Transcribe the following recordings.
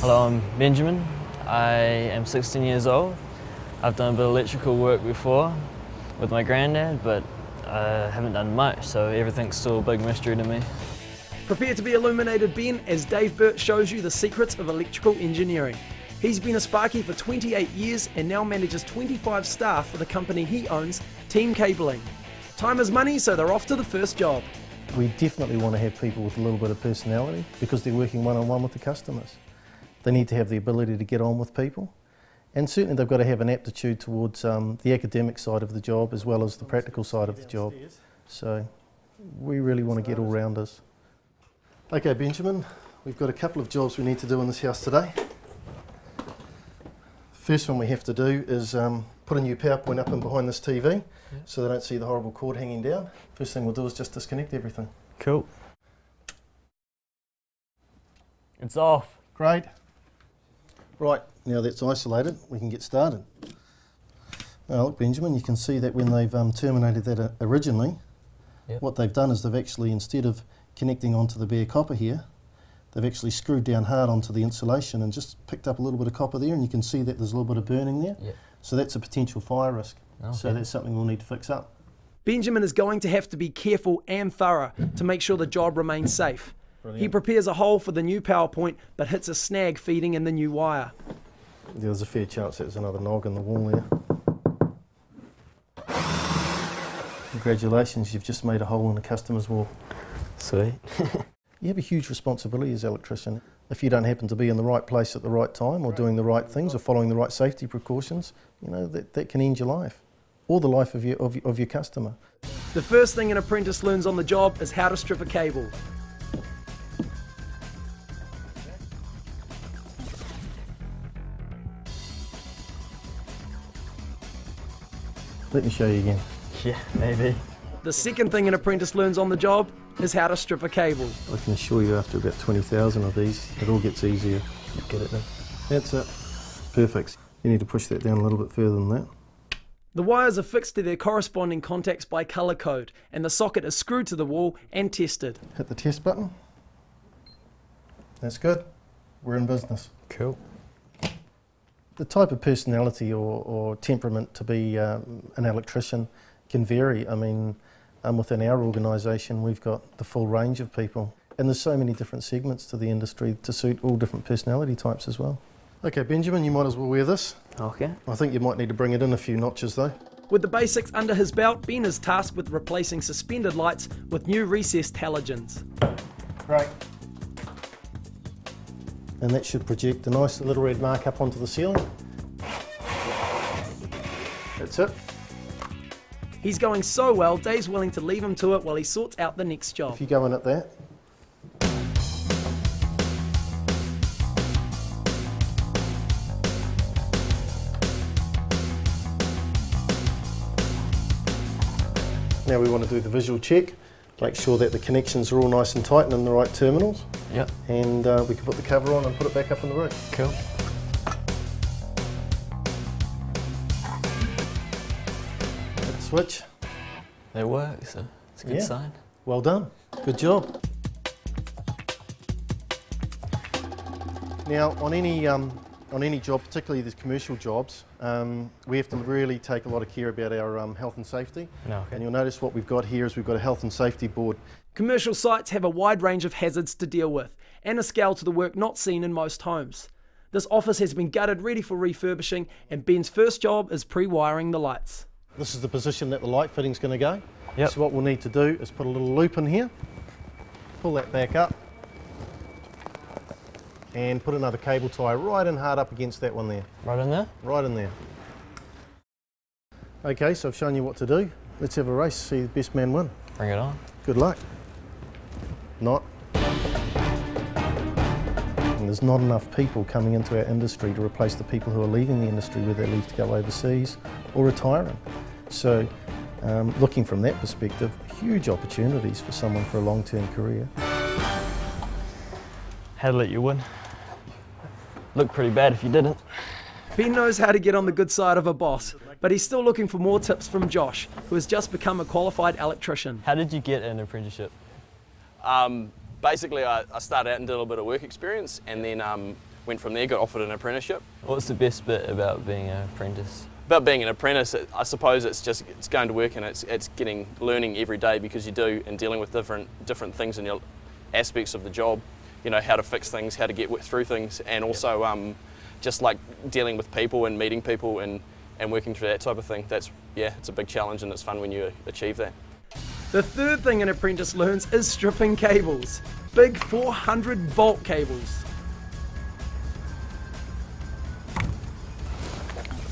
Hello, I'm Benjamin. I am 16 years old. I've done a bit of electrical work before with my granddad, but I haven't done much, so everything's still a big mystery to me. Prepare to be illuminated, Ben, as Dave Burt shows you the secrets of electrical engineering. He's been a Sparky for 28 years and now manages 25 staff for the company he owns, Team Cabling. Time is money, so they're off to the first job. We definitely want to have people with a little bit of personality because they're working one-on-one with the customers. They need to have the ability to get on with people, and certainly they've got to have an aptitude towards the academic side of the job as well as the practical side of the job. So we really want to get all-rounders. Okay, Benjamin, we've got a couple of jobs we need to do in this house today. First one we have to do is put a new power point up and behind this TV so they don't see the horrible cord hanging down. First thing we'll do is just disconnect everything. Cool. It's off. Great. Right, now that's isolated, we can get started. Now look, Benjamin, you can see that when they've terminated that originally, what they've done is they've actually, instead of connecting onto the bare copper here, they've actually screwed down hard onto the insulation and just picked up a little bit of copper there, and you can see that there's a little bit of burning there. So that's a potential fire risk. So that's something we'll need to fix up. Benjamin is going to have to be careful and thorough to make sure the job remains safe. Brilliant. He prepares a hole for the new power point but hits a snag feeding in the new wire. There's a fair chance there's another nog in the wall there. Congratulations, you've just made a hole in the customer's wall. Sweet. You have a huge responsibility as an electrician. If you don't happen to be in the right place at the right time or doing the right things or following the right safety precautions, you know, that can end your life or the life of your customer. The first thing an apprentice learns on the job is how to strip a cable. Let me show you again. Yeah, maybe. The second thing an apprentice learns on the job is how to strip a cable. I can assure you after about 20,000 of these, it all gets easier. Get it now. That's it. Perfect. You need to push that down a little bit further than that. The wires are fixed to their corresponding contacts by colour code, and the socket is screwed to the wall and tested. Hit the test button. That's good. We're in business. Cool. The type of personality or temperament to be an electrician can vary. I mean, within our organisation we've got the full range of people, and there's so many different segments to the industry to suit all different personality types as well. Okay, Benjamin, you might as well wear this. Okay. I think you might need to bring it in a few notches though. With the basics under his belt, Ben is tasked with replacing suspended lights with new recessed halogens. Great. And that should project a nice little red mark up onto the ceiling. That's it. He's going so well, Dave's willing to leave him to it while he sorts out the next job. If you go in at that. Now we want to do the visual check, make sure that the connections are all nice and tight and in the right terminals. Yep. And we can put the cover on and put it back up in the roof. Cool. Hit the switch. They work, so it's a good sign. Well done. Good job. Now, on any job, particularly these commercial jobs, we have to really take a lot of care about our health and safety. And you'll notice what we've got here is we've got a health and safety board. Commercial sites have a wide range of hazards to deal with and a scale to the work not seen in most homes. This office has been gutted, ready for refurbishing, and Ben's first job is pre-wiring the lights. This is the position that the light fitting's going to go. Yep. So what we'll need to do is put a little loop in here, pull that back up, and put another cable tie right in hard up against that one there. Right in there? Right in there. Okay, so I've shown you what to do. Let's have a race, see the best man win. Bring it on. Good luck. Not. And there's not enough people coming into our industry to replace the people who are leaving the industry, whether they leave to go overseas or retiring. So looking from that perspective, huge opportunities for someone for a long-term career. Had to let you win. Looked pretty bad if you didn't. Ben knows how to get on the good side of a boss, but he's still looking for more tips from Josh, who has just become a qualified electrician. How did you get an apprenticeship? Basically, I started out and did a little bit of work experience, and then went from there, got offered an apprenticeship. What's the best bit about being an apprentice? About being an apprentice, I suppose it's going to work, and it's learning every day, because you do, and dealing with different things in your aspects of the job. You know, how to fix things, how to get through things, and also just like dealing with people and meeting people and working through that type of thing. It's a big challenge, and it's fun when you achieve that. The third thing an apprentice learns is stripping cables. Big 400-volt cables.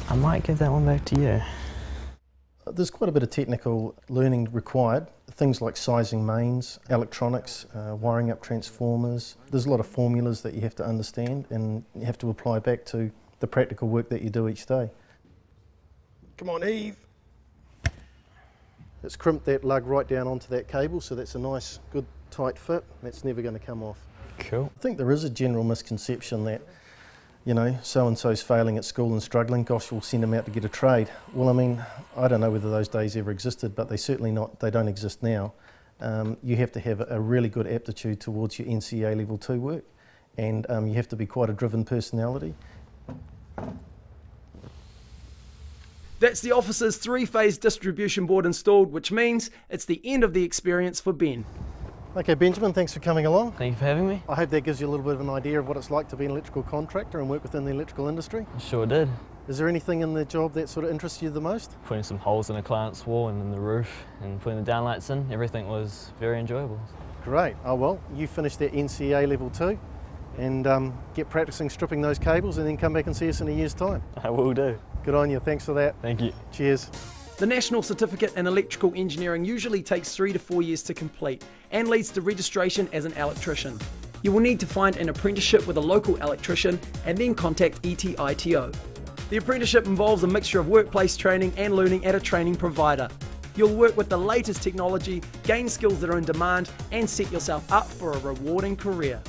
I might give that one back to you. There's quite a bit of technical learning required. Things like sizing mains, electronics, wiring up transformers. There's a lot of formulas that you have to understand, and you have to apply back to the practical work that you do each day. Come on, Eve. Let's crimp that lug right down onto that cable, so that's a nice, good, tight fit. That's never going to come off. Cool. I think there is a general misconception that, you know, so-and-so's failing at school and struggling, gosh, we'll send them out to get a trade. Well, I mean, I don't know whether those days ever existed, but they don't exist now. You have to have a really good aptitude towards your NCA Level 2 work, and you have to be quite a driven personality. That's the officer's 3-phase distribution board installed, which means it's the end of the experience for Ben. Okay, Benjamin, thanks for coming along. Thank you for having me. I hope that gives you a little bit of an idea of what it's like to be an electrical contractor and work within the electrical industry. Sure did. Is there anything in the job that sort of interests you the most? Putting some holes in a client's wall and in the roof and putting the downlights in, everything was very enjoyable. Great. Oh well, you finish that NCA Level 2 and get practicing stripping those cables, and then come back and see us in a year's time. I will do. Good on you, thanks for that. Thank you. Cheers. The National Certificate in Electrical Engineering usually takes 3 to 4 years to complete and leads to registration as an electrician. You will need to find an apprenticeship with a local electrician and then contact ETITO. The apprenticeship involves a mixture of workplace training and learning at a training provider. You'll work with the latest technology, gain skills that are in demand, and set yourself up for a rewarding career.